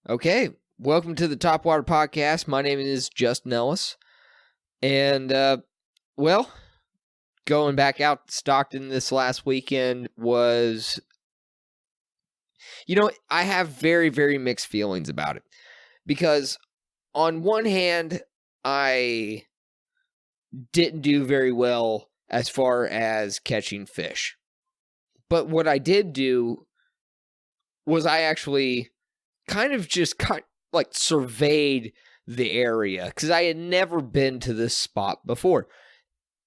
Okay, welcome to the Topwater Podcast. My name is Justin Ellis. And, going back out to Stockton this last weekend was, I have very, very mixed feelings about it. Because on one hand, I didn't do very well as far as catching fish. But what I did do was I actually kind of just surveyed the area because I had never been to this spot before.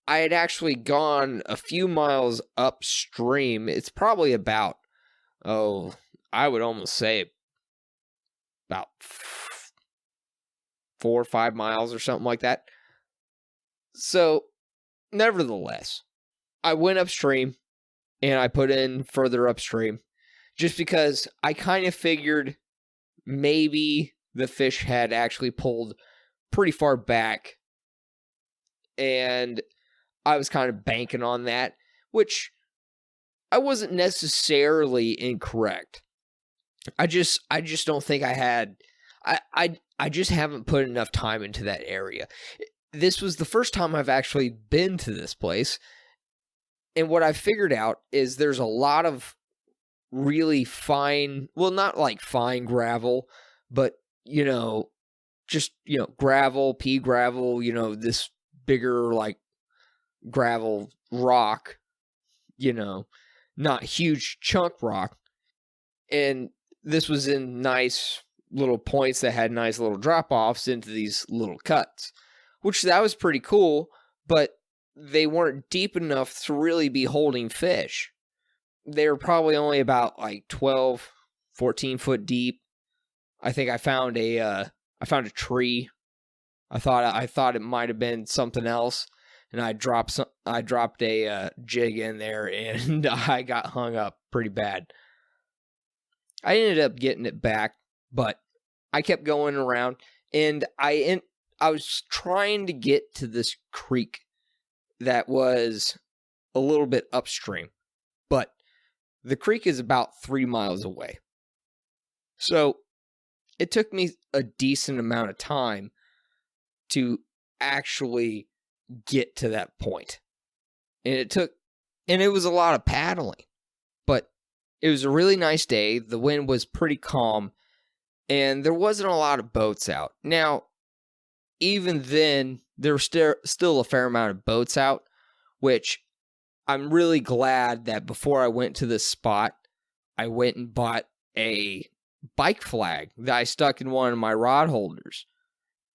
I had actually gone a few miles upstream. It's probably about, I would almost say about 4 or 5 miles or something like that. So, nevertheless, I went upstream and I put in further upstream just because I kind of figured maybe the fish had actually pulled pretty far back, and I was kind of banking on that, which I wasn't necessarily incorrect. I just don't think I had. I just haven't put enough time into that area. This was the first time I've actually been to this place, and what I figured out is there's a lot of really fine, well, not like fine gravel, but, gravel, pea gravel, this bigger, like, gravel rock, not huge chunk rock. And this was in nice little points that had nice little drop-offs into these little cuts, which that was pretty cool, but they weren't deep enough to really be holding fish. They were probably only about like 12, 14 foot deep. I think I found a tree. I thought it might have been something else, and I dropped a jig in there, and I got hung up pretty bad. I ended up getting it back, but I kept going around, and I was trying to get to this creek that was a little bit upstream, but the creek is about 3 miles away. So it took me a decent amount of time to actually get to that point. And it was a lot of paddling. But it was a really nice day. The wind was pretty calm, and there wasn't a lot of boats out. Now, even then, there were still a fair amount of boats out, which I'm really glad that before I went to this spot, I went and bought a bike flag that I stuck in one of my rod holders.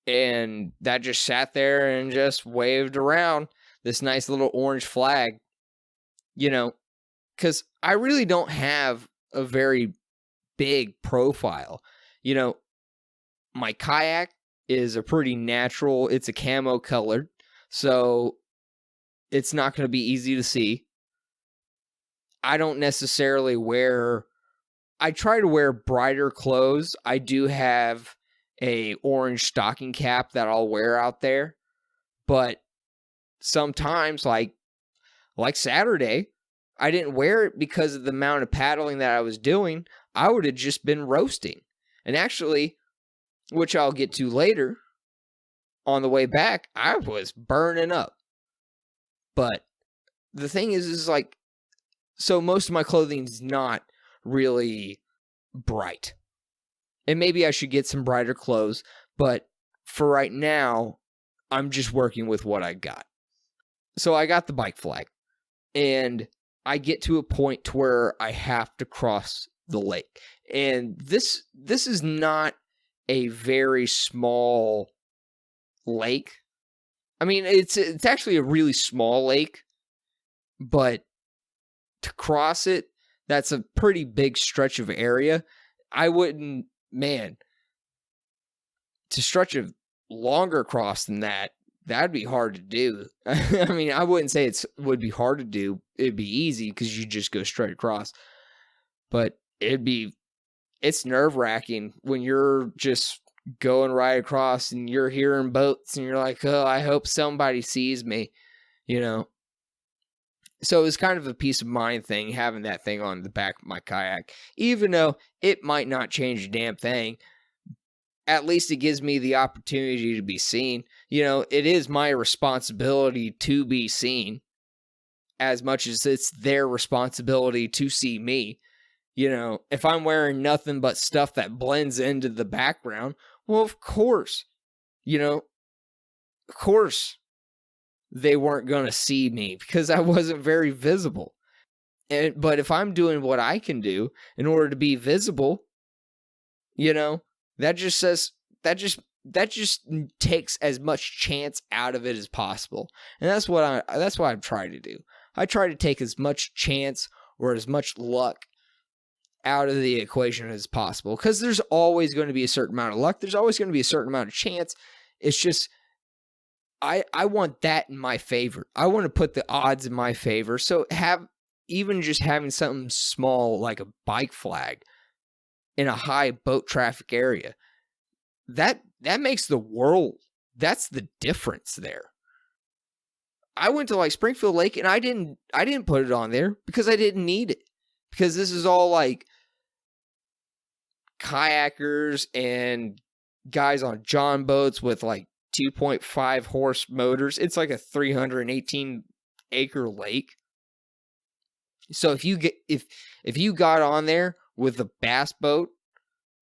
And that just sat there and just waved around, this nice little orange flag, because I really don't have a very big profile. My kayak is a pretty natural, it's a camo colored, so it's not going to be easy to see. I don't necessarily I try to wear brighter clothes. I do have a orange stocking cap that I'll wear out there. But sometimes, like Saturday, I didn't wear it because of the amount of paddling that I was doing. I would have just been roasting. And actually, which I'll get to later, on the way back, I was burning up. But the thing is like, so most of my clothing's not really bright. And maybe I should get some brighter clothes, but for right now, I'm just working with what I got. So I got the bike flag, and I get to a point to where I have to cross the lake. And this is not a very small lake. I mean, it's actually a really small lake, but to cross it, that's a pretty big stretch of area. To stretch a longer cross than that'd be hard to do. I mean, I wouldn't say it would be hard to do. It'd be easy because you just go straight across. But it's nerve-wracking when you're just going right across and you're hearing boats and you're like, oh, I hope somebody sees me, So it was kind of a peace of mind thing, having that thing on the back of my kayak, even though it might not change a damn thing. at least it gives me the opportunity to be seen. You know, it is my responsibility to be seen as much as it's their responsibility to see me. You know, if I'm wearing nothing but stuff that blends into the background, well, of course, of course they weren't going to see me because I wasn't very visible. But if I'm doing what I can do in order to be visible, that just takes as much chance out of it as possible. And that's what I'm trying to do. I try to take as much chance or as much luck out of the equation as possible, because there's always going to be a certain amount of luck. There's always going to be a certain amount of chance. It's just, I want that in my favor. I want to put the odds in my favor. So even just having something small like a bike flag in a high boat traffic area, that makes the world. That's the difference there. I went to like Springfield Lake and I didn't put it on there because I didn't need it. Because this is all like kayakers and guys on john boats with like 2.5 horse motors. It's like a 318 acre lake. So if you got on there with a bass boat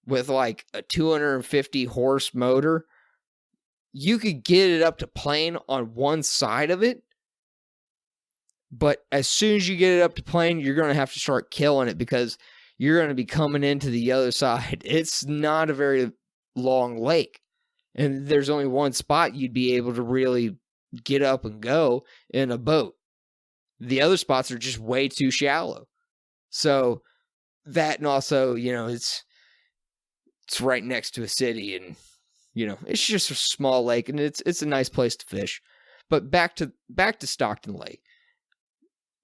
with like a 250 horse motor, you could get it up to plane on one side of it. But as soon as you get it up to plane, you're going to have to start killing it because you're going to be coming into the other side. It's not a very long lake. And there's only one spot you'd be able to really get up and go in a boat. The other spots are just way too shallow. So that, and also, it's right next to a city, and, it's just a small lake, and it's a nice place to fish. But back to Stocken Lake.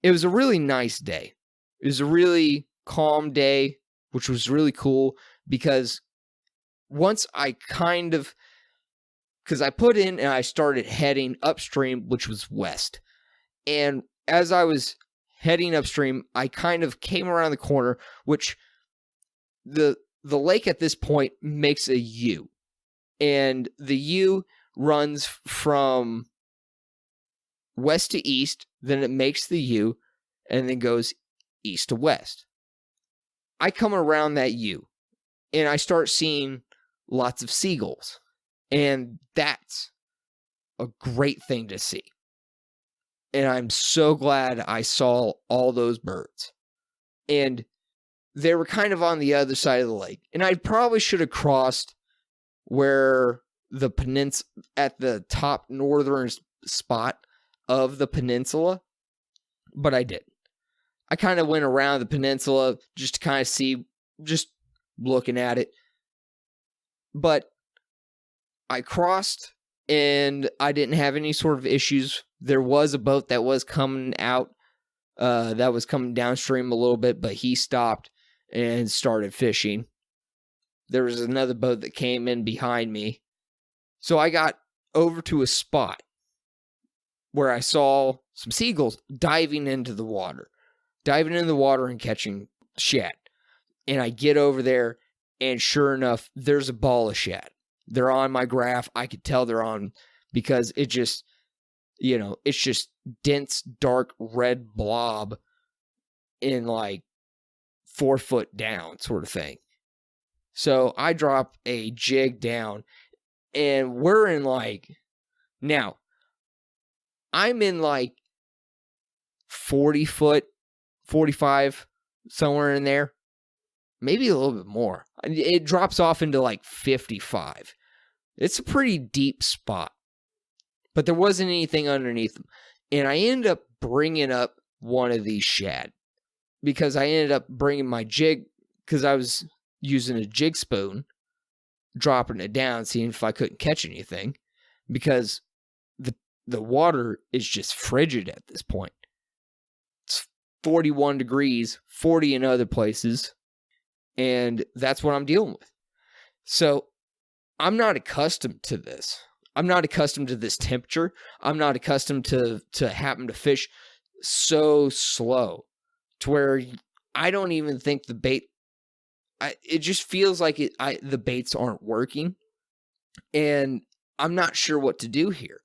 It was a really nice day. It was a really calm day, which was really cool because once I because I put in and I started heading upstream, which was west. And as I was heading upstream, I kind of came around the corner, which the lake at this point makes a U. And the U runs from west to east, then it makes the U, and then goes east to west. I come around that U, and I start seeing lots of seagulls, and that's a great thing to see. And I'm so glad I saw all those birds. And they were kind of on the other side of the lake, and I probably should have crossed where the peninsula, at the top northern spot of the peninsula, but I didn't. I kind of went around the peninsula just to kind of see, just looking at it. But I crossed and I didn't have any sort of issues. There was a boat that was coming out, that was coming downstream a little bit, but he stopped and started fishing. There was another boat that came in behind me. So I got over to a spot where I saw some seagulls diving into the water and catching shad. And I get over there, and sure enough, there's a ball of shad. They're on my graph. I could tell they're on because it just, it's just dense, dark, red blob in like 4 foot down sort of thing. So I drop a jig down, and we're in now, I'm in 40 foot, 45, somewhere in there. Maybe a little bit more. It drops off into 55. It's a pretty deep spot. But there wasn't anything underneath them. And I ended up bringing up one of these shad. Because I ended up bringing my jig, because I was using a jig spoon, dropping it down, seeing if I couldn't catch anything. Because the water is just frigid at this point. It's 41 degrees, 40 in other places, and that's what I'm dealing with. So I'm not accustomed to this. I'm not accustomed to this temperature. I'm not accustomed to having to fish so slow to where I don't even think the bait, it just feels like the baits aren't working. And I'm not sure what to do here.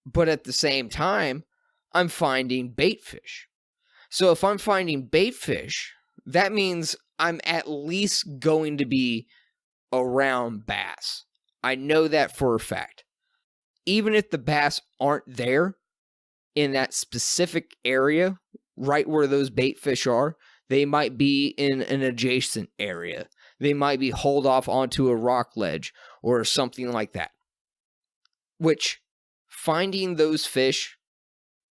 But at the same time, I'm finding bait fish. So if I'm finding bait fish, that means I'm at least going to be around bass. I know that for a fact. Even if the bass aren't there in that specific area, right where those bait fish are, they might be in an adjacent area. They might be hauled off onto a rock ledge or something like that. Which, finding those fish,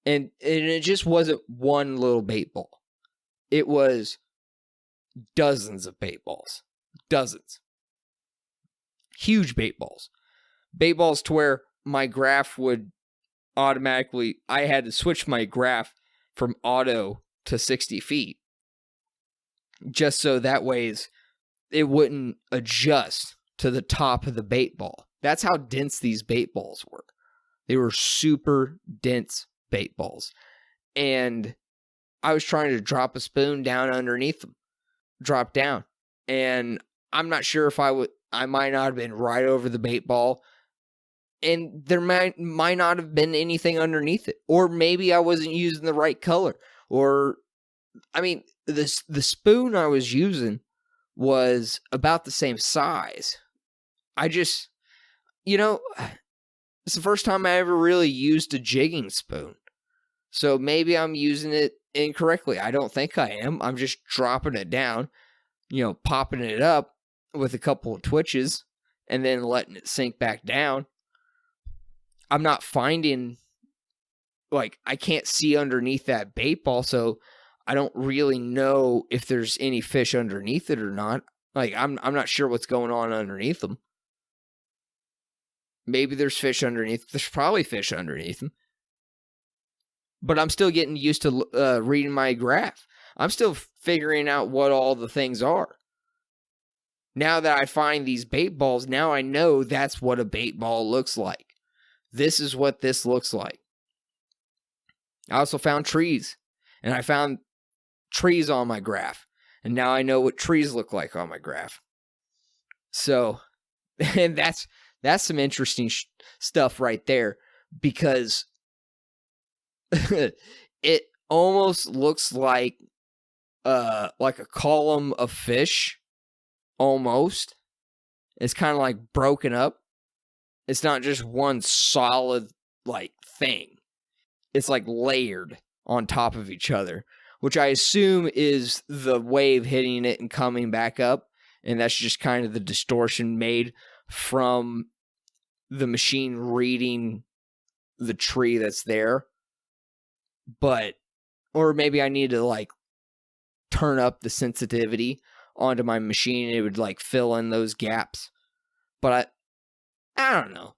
and it just wasn't one little bait ball. It was dozens of bait balls. Dozens. Huge bait balls. Bait balls to where my graph would automatically, I had to switch my graph from auto to 60 feet. Just so that way it wouldn't adjust to the top of the bait ball. That's how dense these bait balls were. They were super dense bait balls. And I was trying to drop a spoon down underneath them. Drop down. And I'm not sure if I might not have been right over the bait ball. And there might not have been anything underneath it. Or maybe I wasn't using the right color. Or, I mean, the spoon I was using was about the same size. I just, it's the first time I ever really used a jigging spoon. So maybe I'm using it incorrectly. I don't think I am. I'm just dropping it down, popping it up with a couple of twitches and then letting it sink back down. I'm not finding, I can't see underneath that bait ball, so I don't really know if there's any fish underneath it or not. I'm not sure what's going on underneath them. Maybe there's fish underneath. There's probably fish underneath them. But I'm still getting used to reading my graph. I'm still figuring out what all the things are. Now that I find these bait balls, now I know that's what a bait ball looks like. This is what this looks like. I also found trees. And I found trees on my graph. And now I know what trees look like on my graph. So, and that's some interesting stuff right there. Because it almost looks like a column of fish. Almost. It's kind of like broken up. It's not just one solid thing. It's layered on top of each other, which I assume is the wave hitting it and coming back up, and that's just kind of the distortion made from the machine reading the tree that's there. But, or maybe I need to turn up the sensitivity onto my machine and it would fill in those gaps. But I don't know.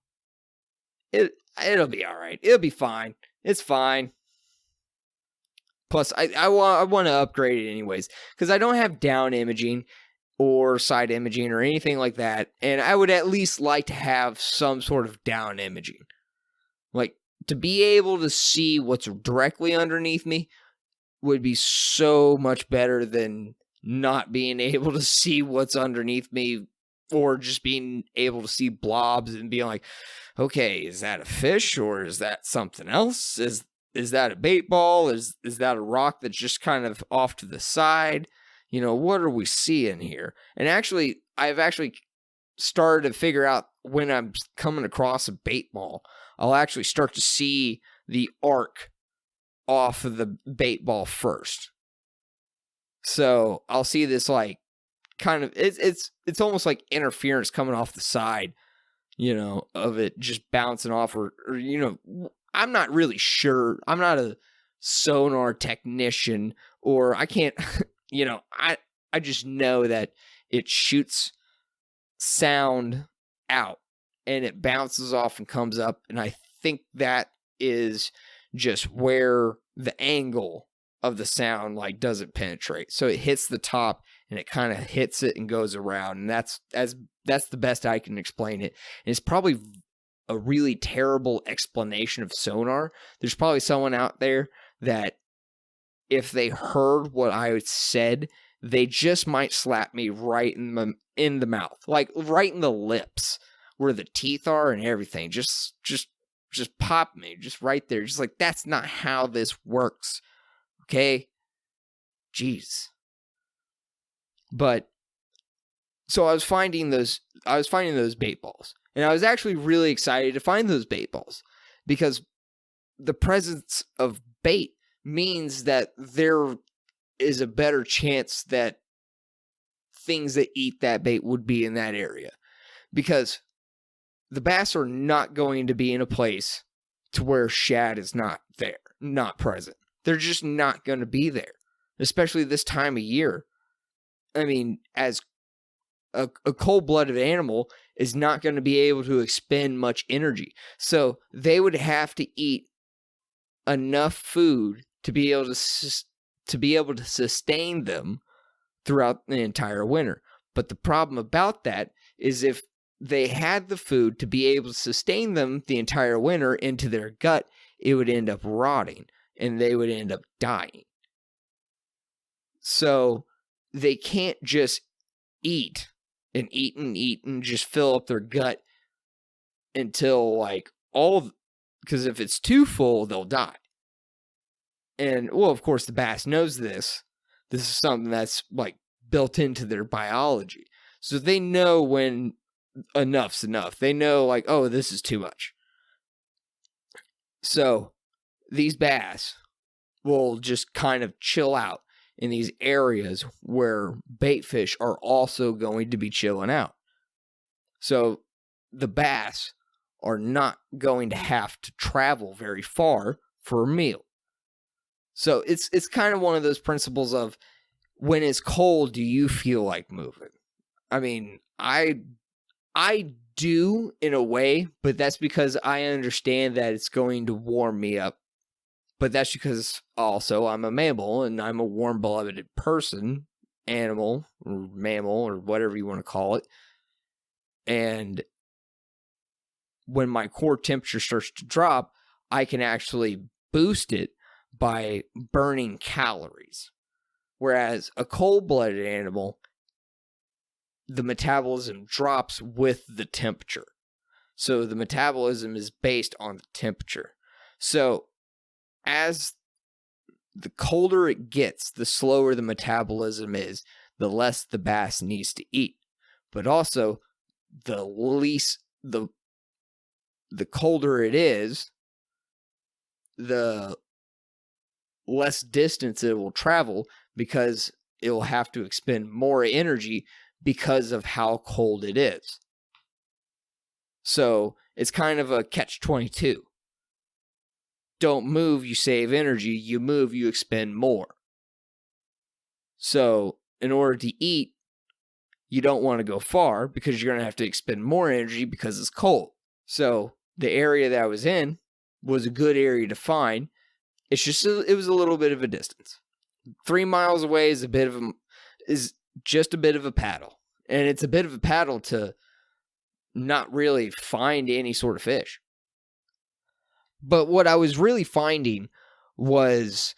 It'll be all right. It'll be fine. It's fine. Plus, I want to upgrade it anyways because I don't have down imaging or side imaging or anything like that, and I would at least like to have some sort of down imaging, to be able to see what's directly underneath me would be so much better than not being able to see what's underneath me. Or just being able to see blobs and being like, okay, is that a fish or is that something else? Is that a bait ball? Is that a rock that's just kind of off to the side? What are we seeing here? And actually, I've started to figure out when I'm coming across a bait ball, I'll actually start to see the arc off of the bait ball first. So I'll see this kind of it's almost like interference coming off the side, of it just bouncing off or I'm not really sure. I'm not a sonar technician or I can't, I just know that it shoots sound out and it bounces off and comes up. And I think that is just where the angle of the sound doesn't penetrate. So it hits the top and it kind of hits it and goes around. And that's the best I can explain it. And it's probably a really terrible explanation of sonar. There's probably someone out there that if they heard what I said, they just might slap me right in the mouth, right in the lips where the teeth are and everything. Just pop me, just right there. Just like, that's not how this works. Okay? Jeez. But so I was finding those bait balls. And I was actually really excited to find those bait balls because the presence of bait means that there is a better chance that things that eat that bait would be in that area. Because the bass are not going to be in a place to where shad is not there, not present. They're just not going to be there, especially this time of year. I mean, as a cold-blooded animal is not going to be able to expend much energy. So they would have to eat enough food to be able to sustain them throughout the entire winter. But the problem about that is if they had the food to be able to sustain them the entire winter into their gut, it would end up rotting and they would end up dying. So they can't just eat and eat and eat and just fill up their gut until because if it's too full, they'll die. And, well, of course, the bass knows this. This is something that's, built into their biology. So they know when enough's enough. They know, oh, this is too much. So these bass will just kind of chill out in these areas where bait fish are also going to be chilling out. So the bass are not going to have to travel very far for a meal. So it's kind of one of those principles of when it's cold, do you feel like moving? I mean, I do in a way, but that's because I understand that it's going to warm me up. But that's because also I'm a mammal and I'm a warm-blooded person, animal, or mammal, or whatever you want to call it. And when my core temperature starts to drop, I can actually boost it by burning calories. Whereas a cold-blooded animal, the metabolism drops with the temperature. So the metabolism is based on the temperature. So as the colder it gets, the slower the metabolism is, the less the bass needs to eat. But also, the colder it is, the less distance it will travel because it will have to expend more energy because of how cold it is. So it's kind of a catch-22. Don't move, you save energy. You move, you expend more. So in order to eat, you don't want to go far because you're going to have to expend more energy because it's cold. So the area that I was in was a good area to find. It's just it was a little bit of a distance. 3 miles away is just a bit of a paddle. And it's a bit of a paddle to not really find any sort of fish. But what I was really finding was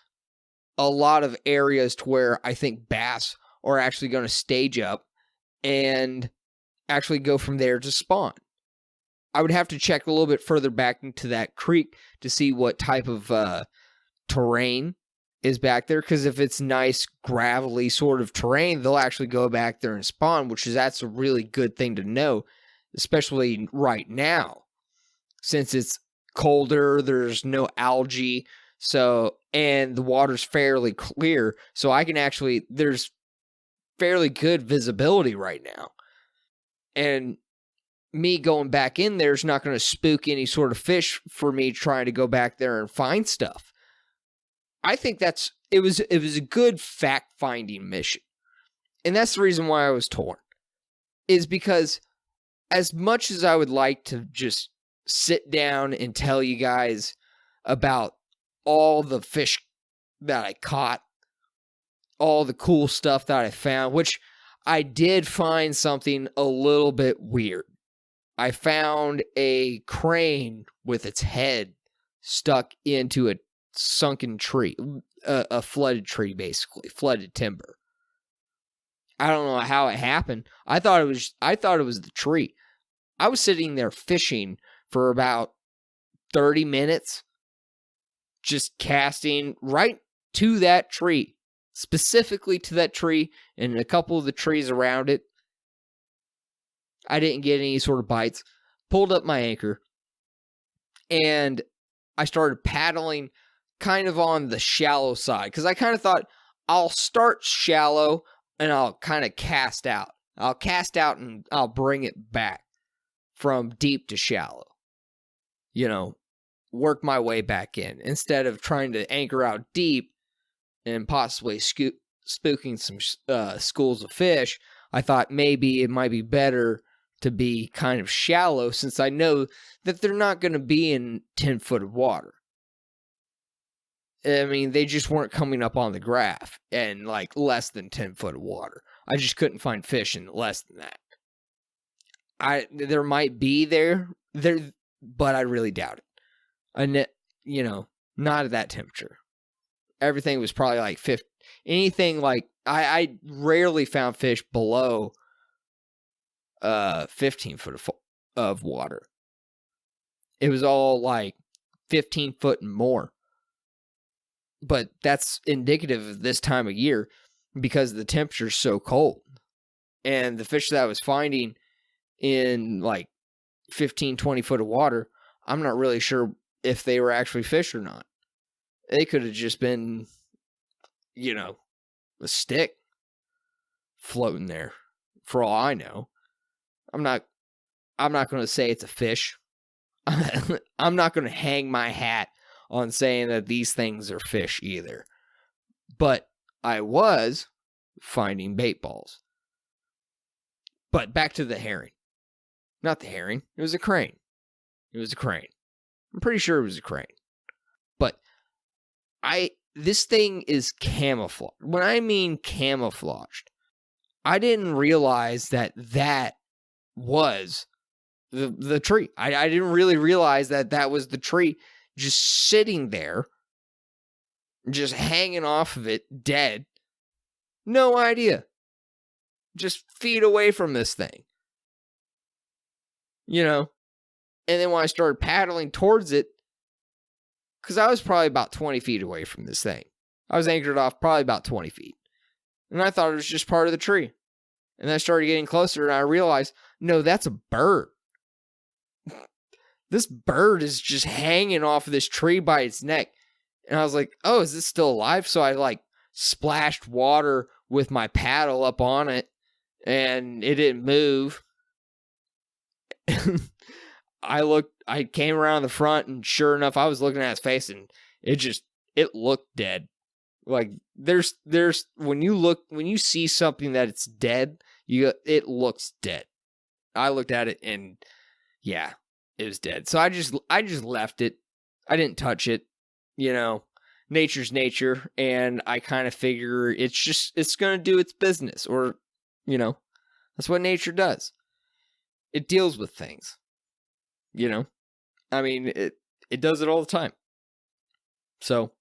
a lot of areas to where I think bass are actually going to stage up and actually go from there to spawn. I would have to check a little bit further back into that creek to see what type of terrain is back there, because if it's nice gravelly sort of terrain, they'll actually go back there and spawn, that's a really good thing to know, especially right now since it's colder, there's no algae, and the water's fairly clear, so there's fairly good visibility right now. And me going back in there is not going to spook any sort of fish for me trying to go back there and find stuff. I think it was a good fact-finding mission. And that's the reason why I was torn. Is because as much as I would like to just sit down and tell you guys about all the fish that I caught, all the cool stuff that I found, which I did find something a little bit weird. I found a crane with its head stuck into a sunken tree, a flooded tree, basically, flooded timber. I don't know how it happened. I thought it was the tree. I was sitting there fishing for about 30 minutes, just casting right to that tree, specifically to that tree and a couple of the trees around it. I didn't get any sort of bites. Pulled up my anchor, and I started paddling kind of on the shallow side, because I kind of thought I'll start shallow and I'll kind of cast out. I'll cast out and I'll bring it back from deep to shallow. Work my way back in instead of trying to anchor out deep and possibly spooking some schools of fish. I thought maybe it might be better to be kind of shallow, since I know that they're not going to be in 10 foot of water. I mean, they just weren't coming up on the graph and like less than 10 foot of water. I just couldn't find fish in less than that. There might be there, but I really doubt it. Not at that temperature. Everything was probably like 50. Anything like, I rarely found fish below 15 foot of water. It was all like 15 foot and more. But that's indicative of this time of year because the temperature's so cold. And the fish that I was finding in like 15, 20 foot of water, I'm not really sure if they were actually fish or not. They could have just been, a stick floating there, for all I know. I'm not going to say it's a fish. I'm not going to hang my hat on saying that these things are fish either. But I was finding bait balls. But back to the herring. Not the herring. It was a crane. I'm pretty sure it was a crane. But this thing is camouflaged. When I mean camouflaged, I didn't realize that was the tree. I didn't really realize that was the tree just sitting there, just hanging off of it, dead. No idea. Just feet away from this thing. And then when I started paddling towards it, because I was probably about 20 feet away from this thing. I was anchored off probably about 20 feet. And I thought it was just part of the tree. And then I started getting closer and I realized, no, that's a bird. This bird is just hanging off of this tree by its neck. And I was like, oh, is this still alive? So I like splashed water with my paddle up on it and it didn't move. I came around the front and sure enough, I was looking at his face and it looked dead. Like there's when you see something that it's dead, it looks dead. I looked at it and yeah, it was dead. So I just left it. I didn't touch it. Nature's nature, and I kind of figure it's going to do its business, or that's what nature does. It deals with things. I mean, it does it all the time. So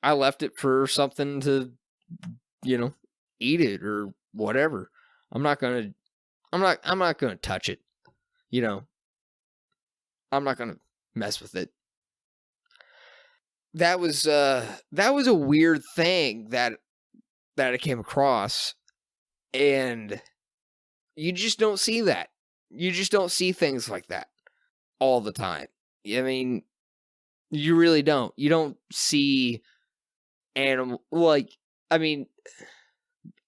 I left it for something to, eat it or whatever. I'm not going to touch it. I'm not going to mess with it. That was a weird thing that I came across, and you just don't see that. You just don't see things like that all the time. I mean, you really don't. You don't see animal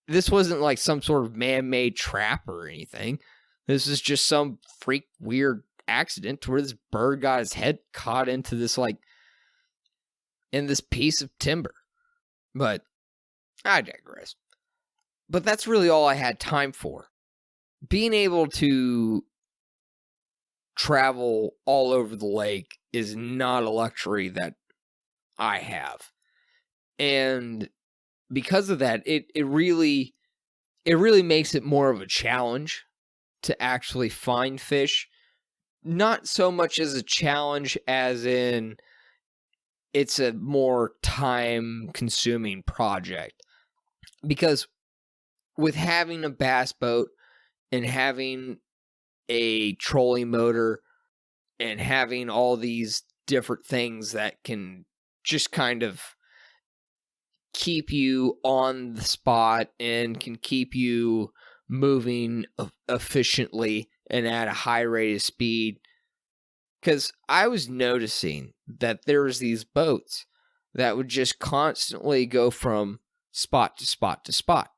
this wasn't like some sort of man-made trap or anything. This is just some freak weird accident where this bird got his head caught into this in this piece of timber. But I digress. But that's really all I had time for. Being able to travel all over the lake is not a luxury that I have. And because of that, it really makes it more of a challenge to actually find fish. Not so much as a challenge as in it's a more time-consuming project. Because with having a bass boat and having a trolling motor and having all these different things that can just kind of keep you on the spot and can keep you moving efficiently and at a high rate of speed. Because I was noticing that there was these boats that would just constantly go from spot to spot to spot.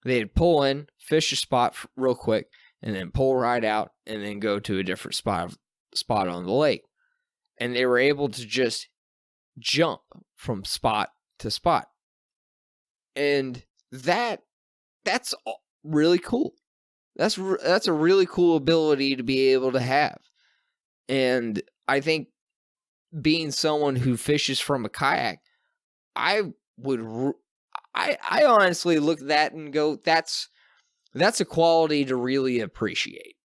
They'd pull in, fish a spot real quick, and then pull right out, and then go to a different spot on the lake. And they were able to just jump from spot to spot. And that's really cool. That's a really cool ability to be able to have. And I think being someone who fishes from a kayak, I honestly look at that and go, that's a quality to really appreciate.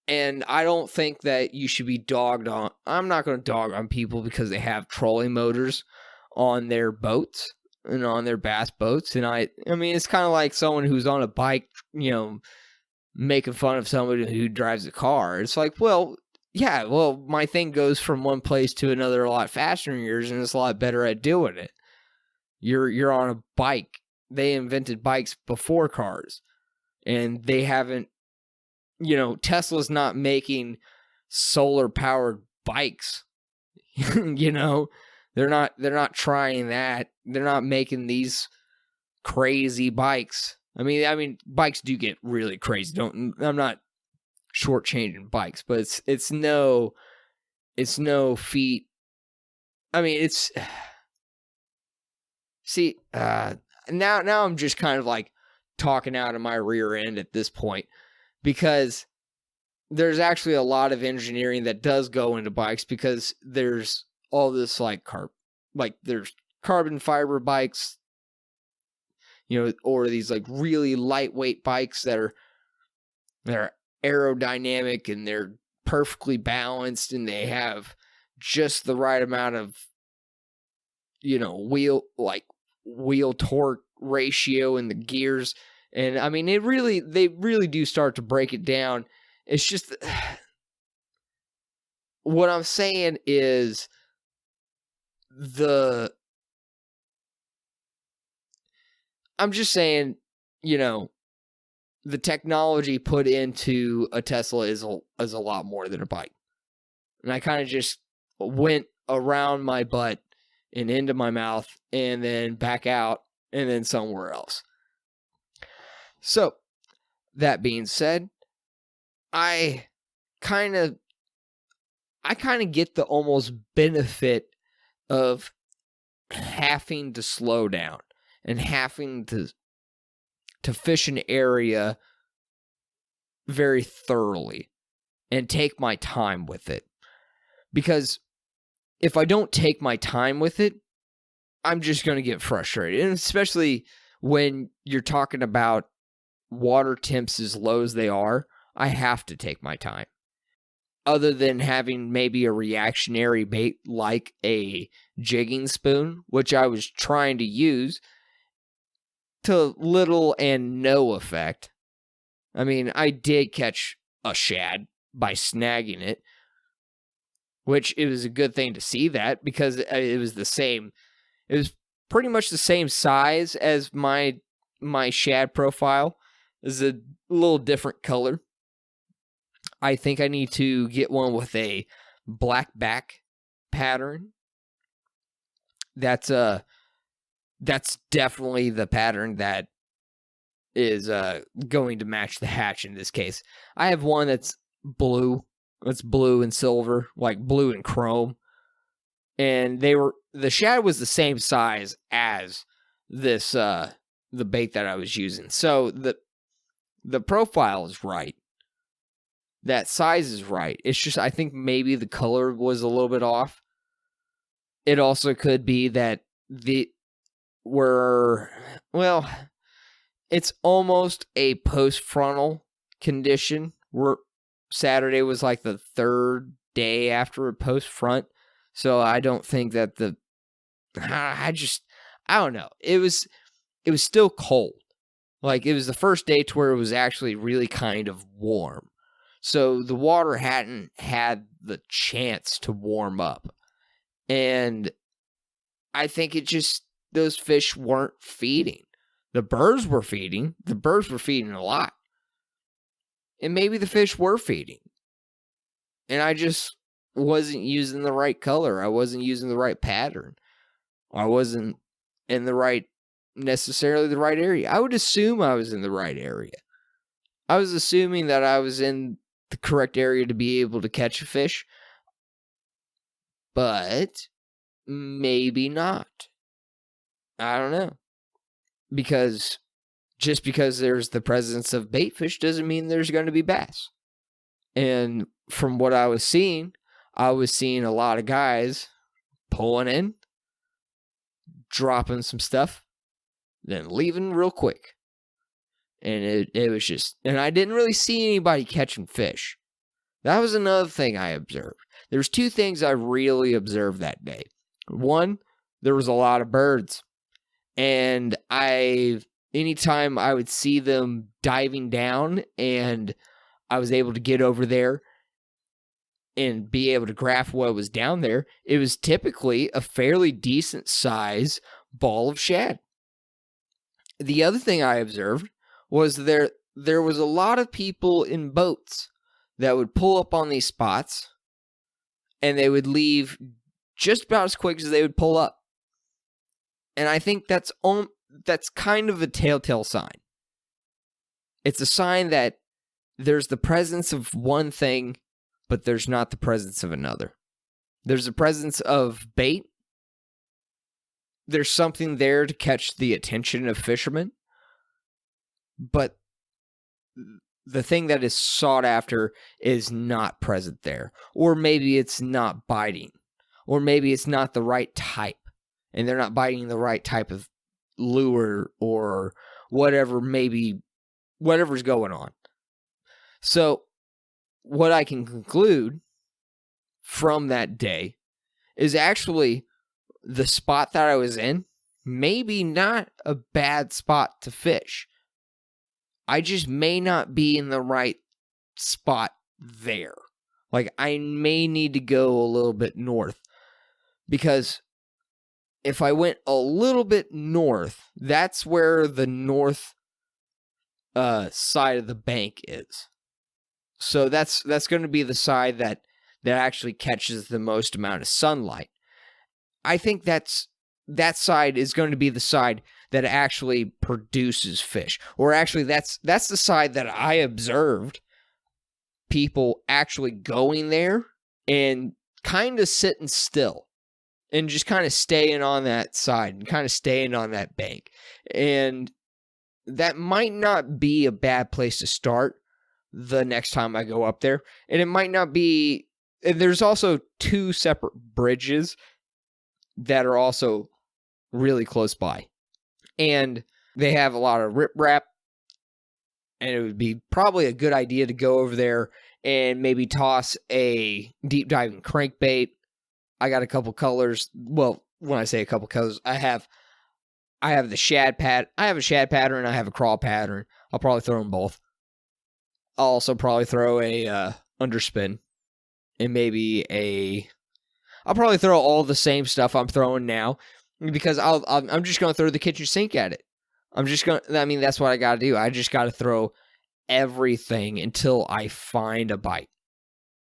And I don't think that you should be dogged on. I'm not going to dog on people because they have trolling motors on their boats and on their bass boats. And I mean, it's kind of like someone who's on a bike, making fun of somebody who drives a car. It's like, well, yeah, my thing goes from one place to another a lot faster than yours, and it's a lot better at doing it. You're on a bike. They invented bikes before cars, and they haven't, Tesla's not making solar powered bikes. They're not trying that. They're not making these crazy bikes. I mean, bikes do get really crazy. I'm not shortchanging bikes, but it's no feat. I mean, it's see, now I'm just kind of like talking out of my rear end at this point, because there's actually a lot of engineering that does go into bikes, because there's all this there's carbon fiber bikes, or these like really lightweight bikes that are aerodynamic and they're perfectly balanced and they have just the right amount of wheel torque ratio in the gears. And I mean, they really do start to break it down. It's just what I'm saying is I'm just saying, the technology put into a Tesla is a lot more than a bike. And I kind of just went around my butt and into my mouth and then back out and then somewhere else. So, that being said, I kind of get the almost benefit of having to slow down and having to fish an area very thoroughly and take my time with it. Because if I don't take my time with it, I'm just going to get frustrated. And especially when you're talking about water temps as low as they are, I have to take my time. Other than having maybe a reactionary bait like a jigging spoon, which I was trying to use, to little and no effect. I mean, I did catch a shad by snagging it, which it was a good thing to see that, because it was pretty much the same size as my shad profile. It's a little different color. I think I need to get one with a black back pattern. That's definitely the pattern that is going to match the hatch in this case. I have one that's blue. It's blue and silver, like blue and chrome. And the shad was the same size as this the bait that I was using. So the profile is right. That size is right. It's just, I think maybe the color was a little bit off. It also could be that it's almost a post-frontal condition. Saturday was like the third day after a post-front. So I don't think that I don't know. It was still cold. Like, it was the first day to where it was actually really kind of warm. So the water hadn't had the chance to warm up. And I think those fish weren't feeding. The birds were feeding. The birds were feeding a lot. And maybe the fish were feeding. And I just wasn't using the right color. I wasn't using the right pattern. I wasn't in necessarily the right area. I would assume I was in the right area. I was assuming that I was in the correct area to be able to catch a fish. But maybe not. I don't know. Because just because there's the presence of bait fish doesn't mean there's going to be bass. And from what I was seeing a lot of guys pulling in, dropping some stuff, then leaving real quick. And it was just, and I didn't really see anybody catching fish. That was another thing I observed. There's two things I really observed that day. One, there was a lot of birds. And anytime I would see them diving down and I was able to get over there and be able to graph what was down there, it was typically a fairly decent size ball of shad. The other thing I observed was there was a lot of people in boats that would pull up on these spots and they would leave just about as quick as they would pull up. And I think that's kind of a telltale sign. It's a sign that there's the presence of one thing, but there's not the presence of another. There's the presence of bait. There's something there to catch the attention of fishermen. But the thing that is sought after is not present there. Or maybe it's not biting. Or maybe it's not the right type. And they're not biting the right type of lure or whatever's going on. So, what I can conclude from that day is actually the spot that I was in, maybe not a bad spot to fish. I just may not be in the right spot there. Like, I may need to go a little bit north. Because if I went a little bit north, that's where the north side of the bank is. So that's going to be the side that actually catches the most amount of sunlight. I think that side is going to be the side that actually produces fish. Or actually, that's the side that I observed people actually going there and kind of sitting still. And just kind of staying on that side and kind of staying on that bank. And that might not be a bad place to start the next time I go up there. And it might not be... And there's also two separate bridges that are also really close by. And they have a lot of riprap. And it would be probably a good idea to go over there and maybe toss a deep diving crankbait. I got a couple colors. Well, when I say a couple colors, I have the shad pad. I have a shad pattern. I have a crawl pattern. I'll probably throw them both. I'll also probably throw a underspin and maybe I'll probably throw all the same stuff I'm throwing now because I'm just going to throw the kitchen sink at it. That's what I got to do. I just got to throw everything until I find a bite,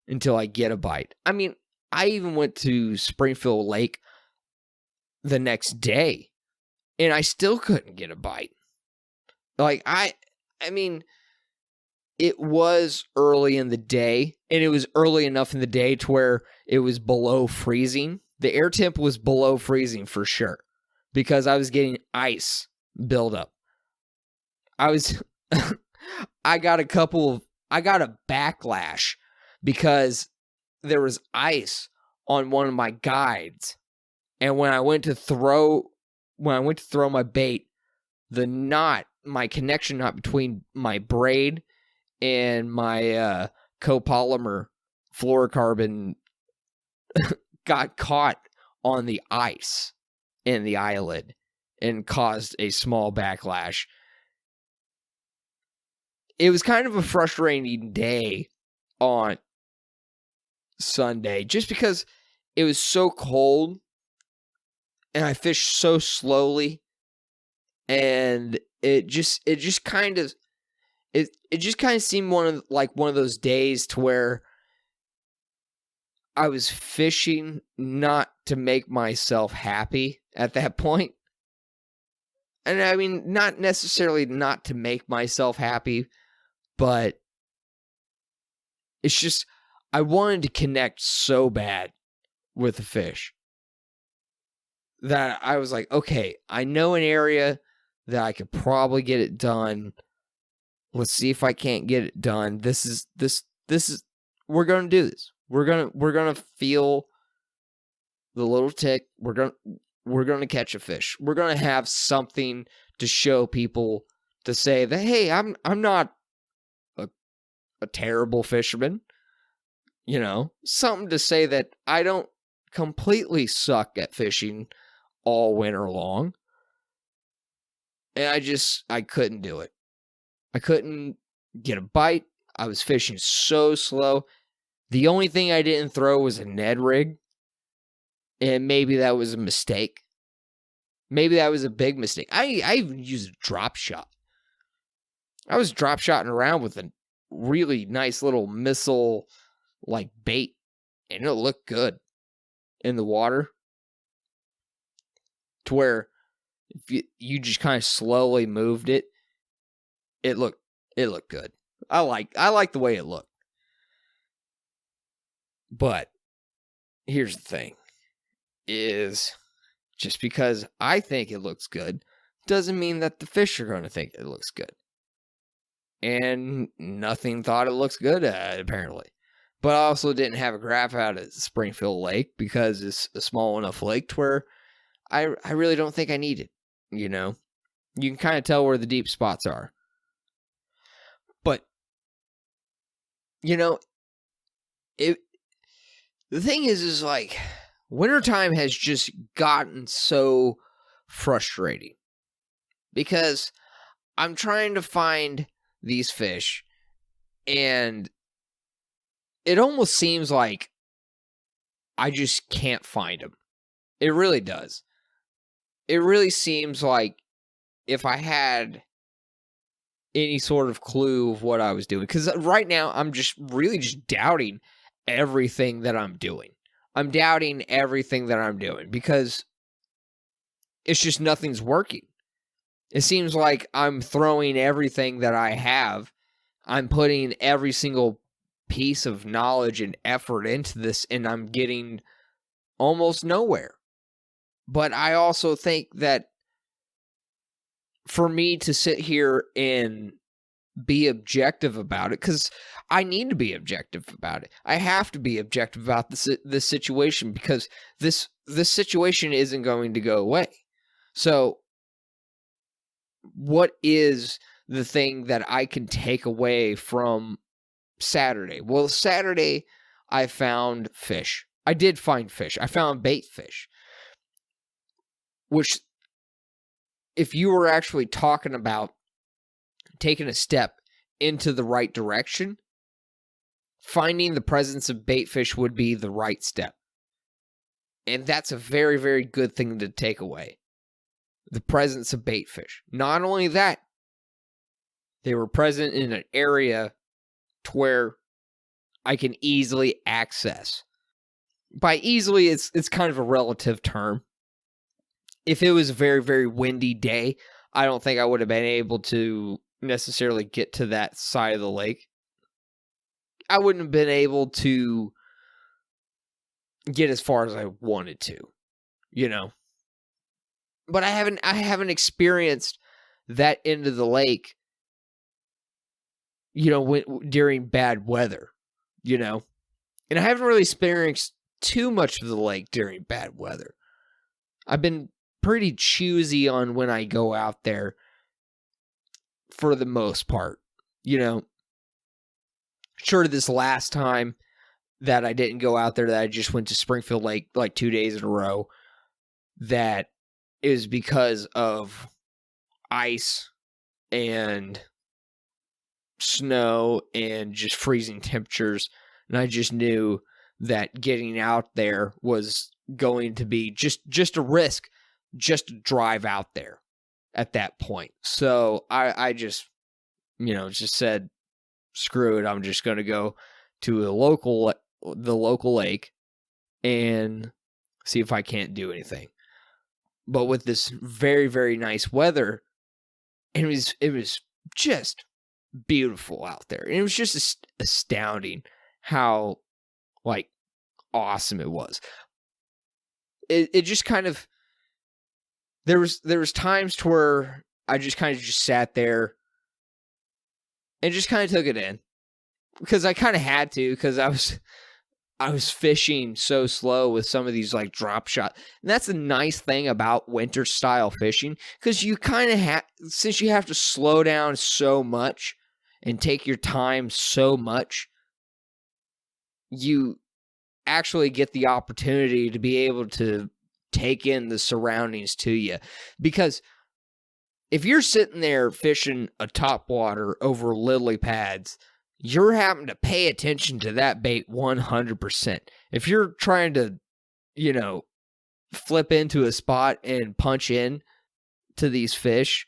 until I get a bite. I mean, I even went to Springfield Lake the next day, and I still couldn't get a bite. Like, I mean, it was early in the day, and it was early enough in the day to where it was below freezing. The air temp was below freezing for sure, because I was getting ice build up. I got a backlash because there was ice on one of my guides. And when I went to throw my bait, my connection knot between my braid and my copolymer fluorocarbon got caught on the ice in the eyelid and caused a small backlash. it was kind of a frustrating day on Sunday just because it was so cold and I fished so slowly, and it just kind of seemed one of those days to where I was fishing not to make myself happy at that point. And I mean, not necessarily not to make myself happy, but it's just, I wanted to connect so bad with the fish that I was like, okay, I know an area that I could probably get it done. Let's see if I can't get it done. This is, we're going to do this. We're going to feel the little tick. We're going to catch a fish. We're going to have something to show people to say that, hey, I'm not a terrible fisherman. You know, something to say that I don't completely suck at fishing all winter long. And I couldn't do it. I couldn't get a bite. I was fishing so slow. The only thing I didn't throw was a Ned rig. And maybe that was a mistake. Maybe that was a big mistake. I even used a drop shot. I was drop shotting around with a really nice little missile like bait, and it looked good in the water. To where if you just kind of slowly moved it, it looked good. I like the way it looked. But here's the thing, is just because I think it looks good doesn't mean that the fish are going to think it looks good. And nothing thought it looks good, apparently. But I also didn't have a graph out at Springfield Lake because it's a small enough lake to where I really don't think I need it. You know, you can kind of tell where the deep spots are. But, you know, the thing is like, wintertime has just gotten so frustrating because I'm trying to find these fish, and it almost seems like I just can't find them. It really does. It really seems like if I had any sort of clue of what I was doing, because right now I'm just really just doubting everything that I'm doing. I'm doubting everything that I'm doing because it's just nothing's working. It seems like I'm throwing everything that I have. I'm putting every single piece of knowledge and effort into this, and I'm getting almost nowhere. But I also think that for me to sit here and be objective about it, because I need to be objective about it. I have to be objective about this situation because this situation isn't going to go away. So what is the thing that I can take away from Saturday? Well, Saturday I found fish. I did find fish. I found bait fish. Which, if you were actually talking about taking a step into the right direction, finding the presence of bait fish would be the right step. And that's a very, very good thing to take away. The presence of bait fish. Not only that, they were present in an area to where I can easily access. By easily, it's kind of a relative term. If it was a very, very windy day, I don't think I would have been able to necessarily get to that side of the lake. I wouldn't have been able to get as far as I wanted to, you know. But I haven't experienced that end of the lake, you know, during bad weather, you know. And I haven't really experienced too much of the lake during bad weather. I've been pretty choosy on when I go out there for the most part, you know. Sure, this last time that I didn't go out there, that I just went to Springfield Lake like 2 days in a row, that is because of ice and snow and just freezing temperatures. And I just knew that getting out there was going to be just a risk just to drive out there at that point. So I just, just said, screw it. I'm just going to go to the local lake and see if I can't do anything. But with this very, very nice weather, it was just beautiful out there. And it was just astounding how, like, awesome it was. It just kind of, there was times to where I just kind of just sat there and just kind of took it in, because I kind of had to, because I was fishing so slow with some of these like drop shot. And that's the nice thing about winter style fishing, because you kind of since you have to slow down so much and take your time so much, you actually get the opportunity to be able to take in the surroundings to you. Because if you're sitting there fishing a topwater over lily pads, you're having to pay attention to that bait 100%. If you're trying to, flip into a spot and punch in to these fish,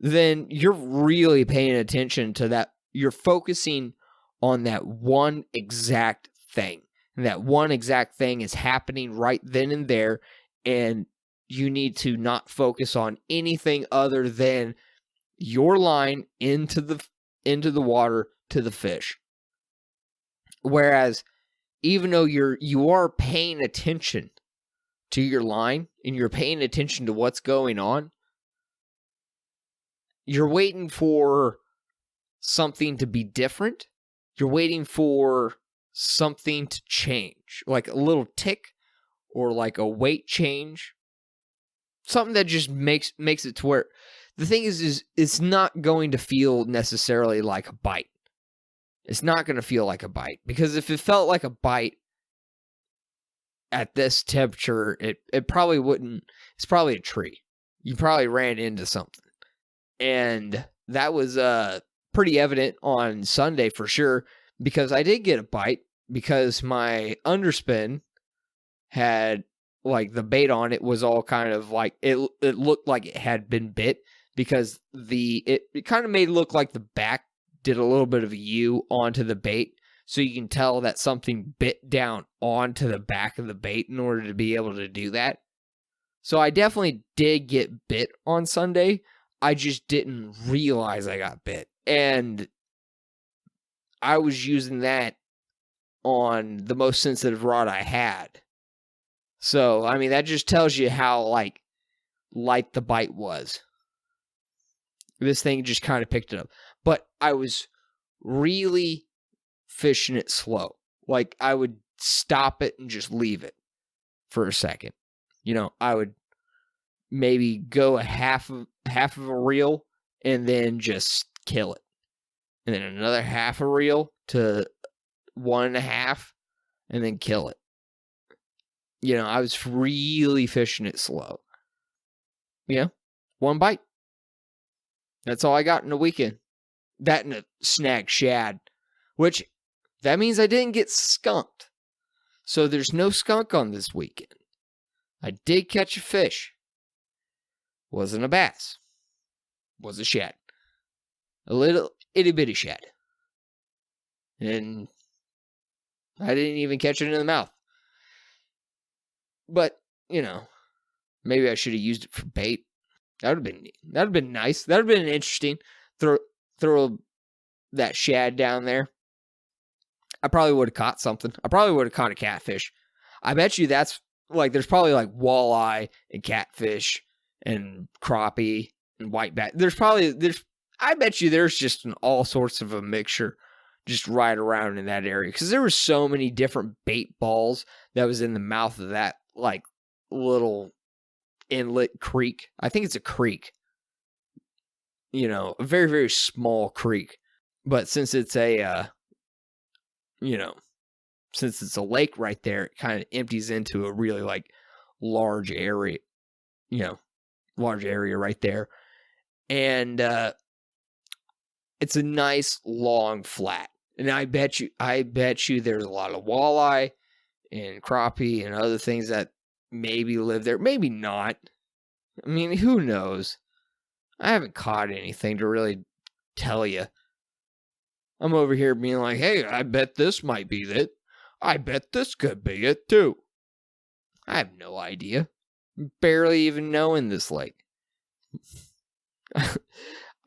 then you're really paying attention to that. You're focusing on that one exact thing. And that one exact thing is happening right then and there, and you need to not focus on anything other than your line into the water to the fish. Whereas, even though you are paying attention to your line and you're paying attention to what's going on, you're waiting for something to be different. You're waiting for something to change, like a little tick or like a weight change. Something that just makes it to where the thing is it's not going to feel necessarily like a bite. It's not going to feel like a bite, because if it felt like a bite at this temperature, it probably wouldn't. It's probably a tree. You probably ran into something. And that was pretty evident on Sunday for sure, because I did get a bite, because my underspin had, like, the bait on it was all kind of like, it looked like it had been bit, because it kind of made it look like the back did a little bit of a U onto the bait, so you can tell that something bit down onto the back of the bait in order to be able to do that. So I definitely did get bit on Sunday. I just didn't realize I got bit. And I was using that on the most sensitive rod I had. So, I mean, that just tells you how, like, light the bite was. This thing just kind of picked it up. But I was really fishing it slow. Like, I would stop it and just leave it for a second. I would maybe go a half of a reel and then just kill it. And then another half a reel to 1.5 and then kill it. I was really fishing it slow. One bite. That's all I got in a weekend. That and a snag shad, which that means I didn't get skunked. So there's no skunk on this weekend. I did catch a fish. Wasn't a bass. Was a shad. A little itty bitty shad. And I didn't even catch it in the mouth. But, maybe I should have used it for bait. That would have been nice. That would have been interesting. Throw that shad down there. I probably would have caught something. I probably would have caught a catfish. I bet you that's like, there's probably like walleye and catfish and crappie and whiteback. I bet you there's just all sorts of a mixture just right around in that area. Because there were so many different bait balls that was in the mouth of that, like, little inlet creek. I think it's a creek. A very, very small creek. But since it's since it's a lake right there, it kind of empties into a really, like, large area. Large area right there. And It's a nice long flat. And I bet you there's a lot of walleye and crappie and other things that maybe live there. Maybe not. I mean, who knows? I haven't caught anything to really tell you. I'm over here being like, hey, I bet this might be it. I bet this could be it too. I have no idea. Barely even knowing this lake.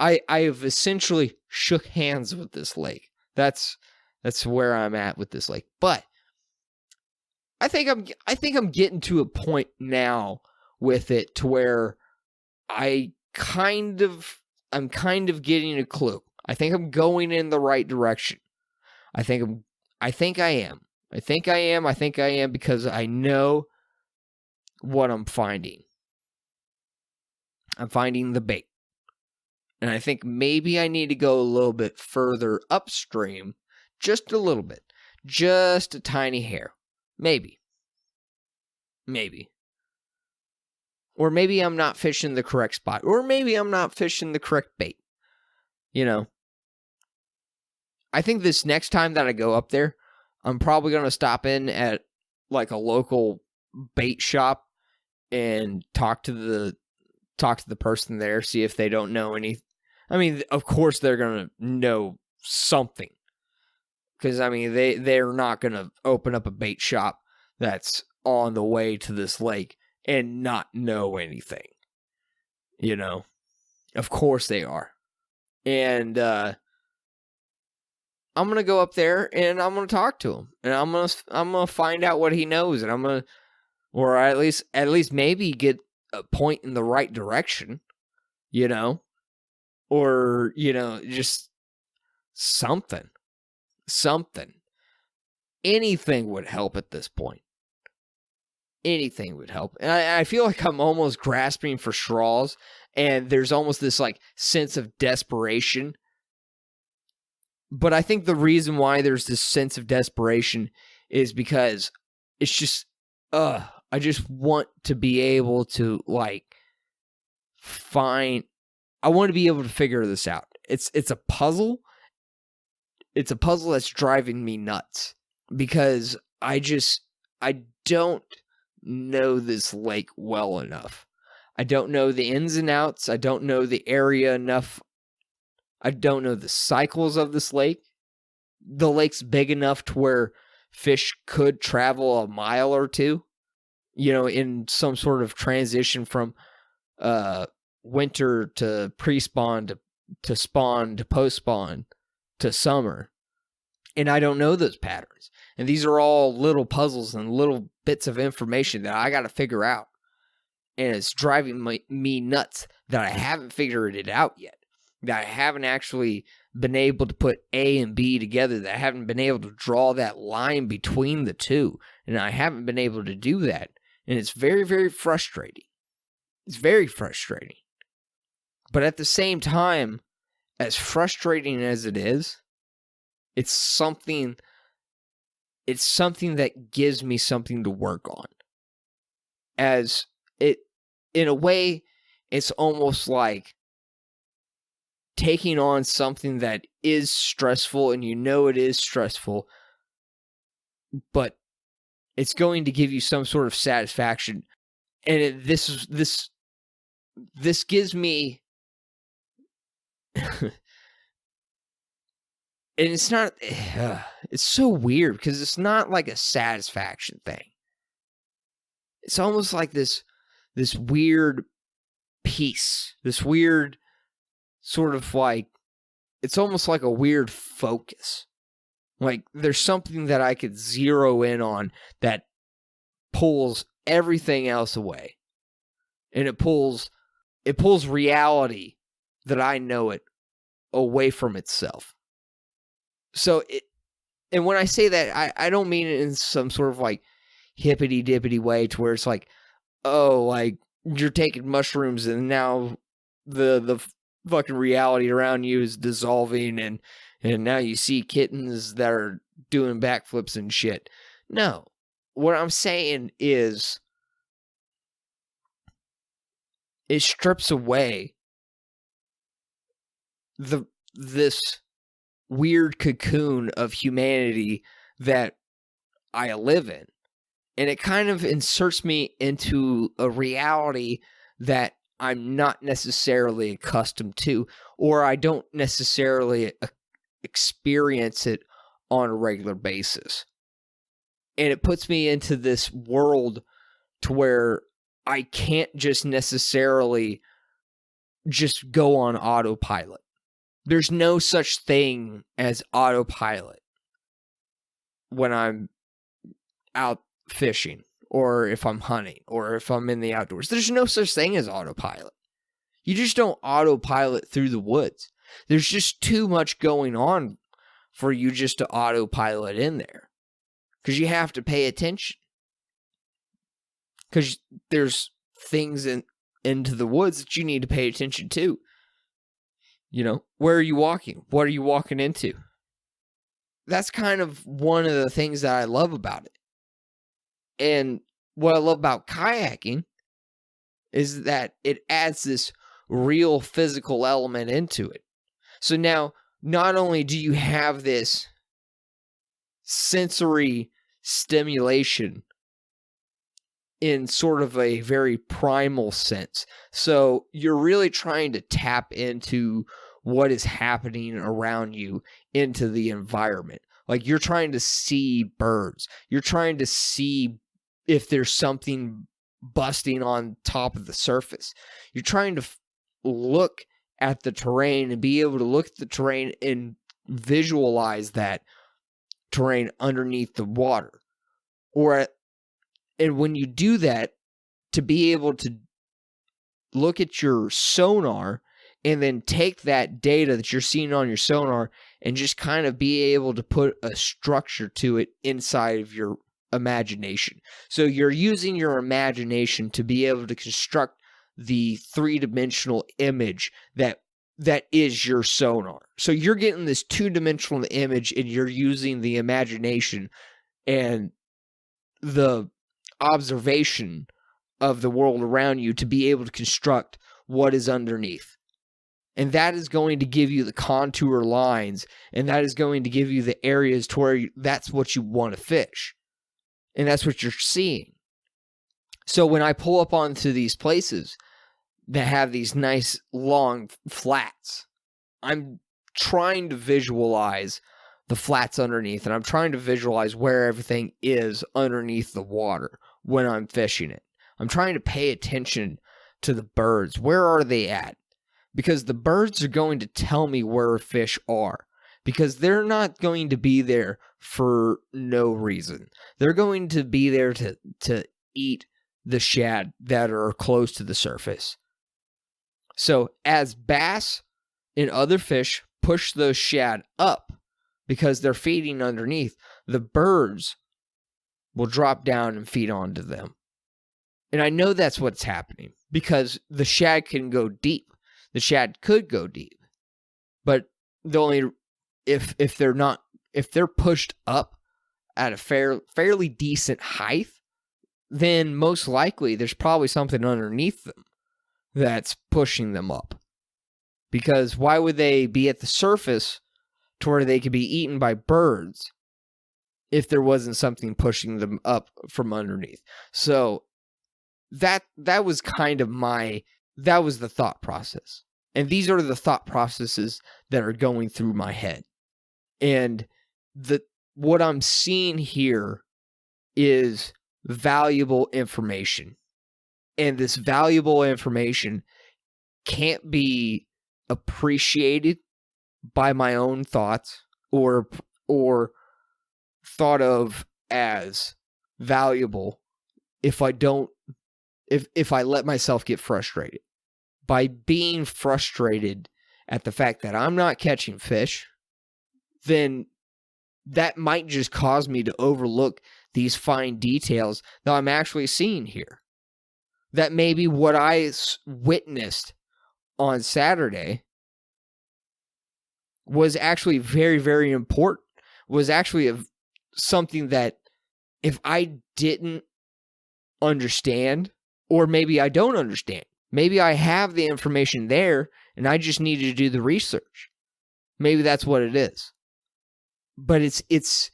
I have essentially shook hands with this lake. That's where I'm at with this lake. But I think I'm getting to a point now with it to where I'm kind of getting a clue. I think I'm going in the right direction. I think I am because I know what I'm finding. I'm finding the bait. And I think maybe I need to go a little bit further upstream, just a little bit, just a tiny hair. Maybe. Or maybe I'm not fishing the correct spot. Or maybe I'm not fishing the correct bait. You know. I think this next time that I go up there, I'm probably going to stop in at like a local bait shop and talk to the person there, see if they don't know any. I mean, of course they're going to know something. Because, I mean, they're not going to open up a bait shop that's on the way to this lake and not know anything. You know? Of course they are. And I'm going to go up there and I'm going to talk to him. And I'm going to find out what he knows. And I'm going to, or at least maybe get a point in the right direction. You know? Or, you know, just something. Anything would help at this point. Anything would help. And I feel like I'm almost grasping for straws. And there's almost this like sense of desperation. But I think the reason why there's this sense of desperation is because it's just, I just want to be able to like I want to be able to figure this out. It's a puzzle. It's a puzzle that's driving me nuts because I don't know this lake well enough. I don't know the ins and outs. I don't know the area enough. I don't know the cycles of this lake. The lake's big enough to where fish could travel a mile or two, you know, in some sort of transition from winter to pre-spawn to spawn to post-spawn to summer. And I don't know those patterns. And these are all little puzzles and little bits of information that I got to figure out. And it's driving me nuts that I haven't figured it out yet. That I haven't actually been able to put A and B together. That I haven't been able to draw that line between the two. And I haven't been able to do that. And it's very, very frustrating. It's very frustrating. But at the same time, as frustrating as it is, it's something that gives me something to work on. As it, in a way, it's almost like taking on something that is stressful, and you know it is stressful, but it's going to give you some sort of satisfaction. And this gives me and it's not, it's so weird because it's not like a satisfaction thing. It's almost like this weird peace, this weird sort of like, it's almost like a weird focus. Like there's something that I could zero in on that pulls everything else away. And it pulls reality that I know it away from itself. So and when I say that, I don't mean it in some sort of like hippity-dippity way to where it's like, oh, like you're taking mushrooms and now the fucking reality around you is dissolving and now you see kittens that are doing backflips and shit. No. What I'm saying is it strips away the this weird cocoon of humanity that I live in. And it kind of inserts me into a reality that I'm not necessarily accustomed to, or I don't necessarily experience it on a regular basis. And it puts me into this world to where I can't just necessarily just go on autopilot. There's no such thing as autopilot when I'm out fishing, or if I'm hunting, or if I'm in the outdoors. There's no such thing as autopilot. You just don't autopilot through the woods. There's just too much going on for you just to autopilot in there. Because you have to pay attention. Because there's things into the woods that you need to pay attention to. You know, where are you walking? What are you walking into? That's kind of one of the things that I love about it. And what I love about kayaking is that it adds this real physical element into it. So now, not only do you have this sensory stimulation in sort of a very primal sense, so you're really trying to tap into what is happening around you, into the environment. Like, you're trying to see birds. You're trying to see if there's something busting on top of the surface. You're trying to look at the terrain and be able to look at the terrain and visualize that terrain underneath the water. And when you do that, to be able to look at your sonar and then take that data that you're seeing on your sonar and just kind of be able to put a structure to it inside of your imagination. So you're using your imagination to be able to construct the three-dimensional image that is your sonar. So you're getting this two-dimensional image, and you're using the imagination and the observation of the world around you to be able to construct what is underneath. And that is going to give you the contour lines, and that is going to give you the areas to where that's what you want to fish. And that's what you're seeing. So when I pull up onto these places that have these nice long flats, I'm trying to visualize the flats underneath, and I'm trying to visualize where everything is underneath the water when I'm fishing it. I'm trying to pay attention to the birds. Where are they at? Because the birds are going to tell me where fish are. Because they're not going to be there for no reason. They're going to be there to eat the shad that are close to the surface. So as bass and other fish push those shad up because they're feeding underneath, the birds will drop down and feed onto them. And I know that's what's happening because the shad can go deep. The shad could go deep. But the only if they're pushed up at a fairly decent height, then most likely there's probably something underneath them that's pushing them up. Because why would they be at the surface to where they could be eaten by birds if there wasn't something pushing them up from underneath? So that was kind of that was the thought process. And these are the thought processes that are going through my head. And what I'm seeing here is valuable information. And this valuable information can't be appreciated by my own thoughts or thought of as valuable if I let myself get frustrated. By being frustrated at the fact that I'm not catching fish, then that might just cause me to overlook these fine details that I'm actually seeing here. That maybe what I witnessed on Saturday was actually very, very important. Was actually something that if I didn't understand, or maybe I don't understand, maybe I have the information there and I just needed to do the research. Maybe that's what it is. But it's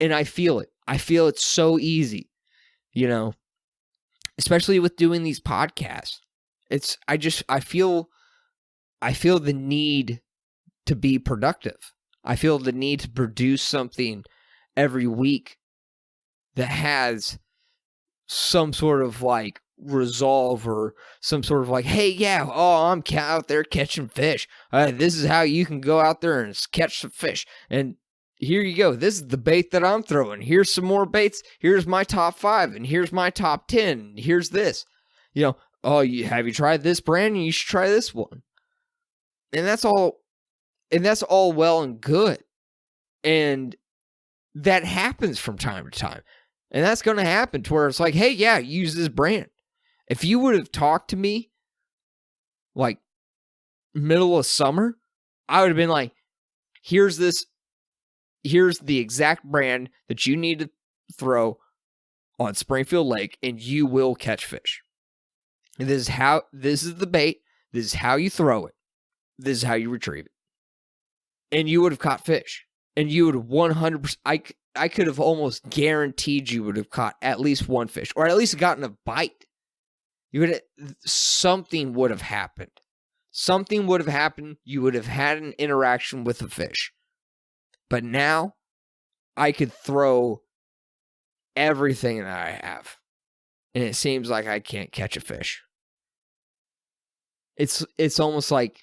and I feel it. I feel it's so easy, especially with doing these podcasts. I feel the need to be productive. I feel the need to produce something every week that has some sort of like resolve or some sort of like, hey, yeah, I'm out there catching fish. This is how you can go out there and catch some fish. And here you go. This is the bait that I'm throwing. Here's some more baits. Here's my top 5, and here's my top 10. Here's this. Have you tried this brand? You should try this one. And that's all well and good. And that happens from time to time. And that's going to happen to where it's like, hey, yeah, use this brand. If you would have talked to me like middle of summer, I would have been like, here's the exact brand that you need to throw on Springfield Lake and you will catch fish. And this is the bait. This is how you throw it. This is how you retrieve it. And you would have caught fish. And you would have 100%, I could have almost guaranteed you would have caught at least one fish, or at least gotten a bite. Something would have happened. Something would have happened. You would have had an interaction with a fish. But now, I could throw everything that I have, and it seems like I can't catch a fish. It's almost like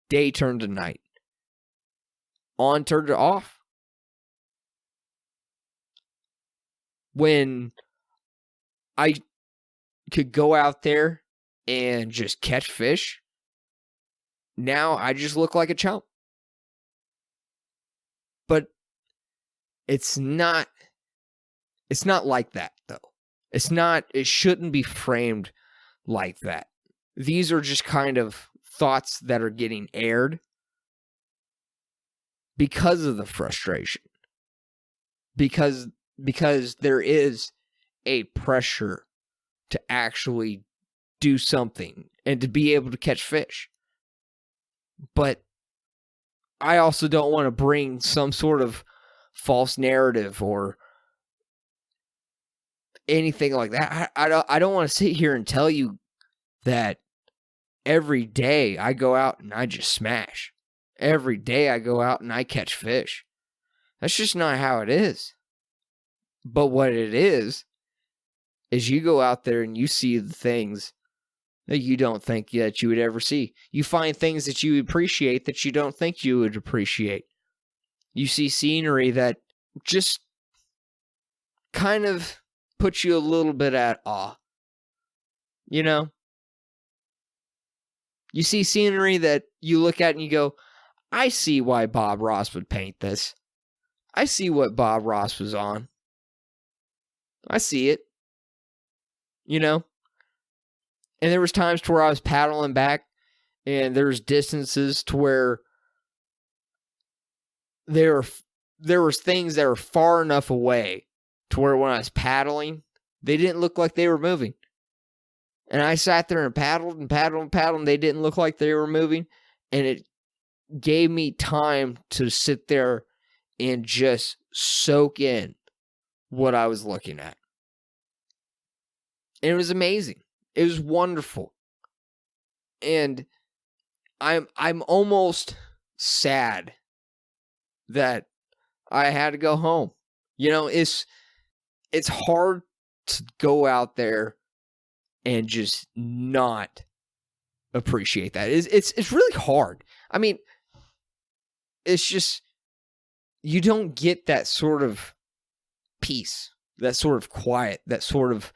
day turned to night. On turned to off. When I could go out there and just catch fish, now I just look like a chump. But it's not like that, though. It shouldn't be framed like that. These are just kind of thoughts that are getting aired because of the frustration. Because there is a pressure to actually do something and to be able to catch fish. But I also don't want to bring some sort of false narrative or anything like that. I don't want to sit here and tell you that every day I go out and I just smash. Every day I go out and I catch fish. That's just not how it is. But what it is you go out there and you see the things that you don't think that you would ever see. You find things that you appreciate that you don't think you would appreciate. You see scenery that just kind of puts you a little bit at awe. You see scenery that you look at and you go, I see why Bob Ross would paint this. I see what Bob Ross was on. I see it. And there was times to where I was paddling back and there was distances to where there was things that were far enough away to where when I was paddling, they didn't look like they were moving. And I sat there and paddled and paddled and paddled and they didn't look like they were moving. And it gave me time to sit there and just soak in what I was looking at. And it was amazing. It was wonderful. And I'm almost sad that I had to go home. It's hard to go out there and just not appreciate that. It's really hard. I mean, it's just you don't get that sort of peace, that sort of quiet, that sort of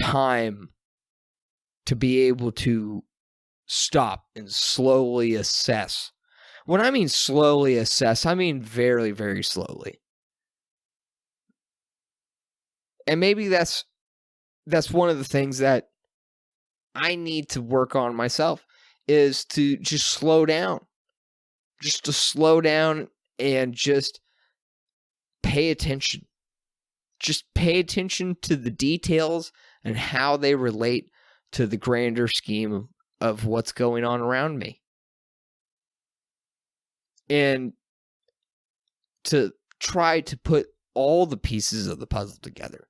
time to be able to stop and slowly assess. When I mean slowly assess, I mean very, very slowly. And maybe that's one of the things that I need to work on myself, is to just slow down. Just to slow down and just pay attention. Just pay attention to the details and how they relate to the grander scheme of what's going on around me. and to try to put all the pieces of the puzzle together.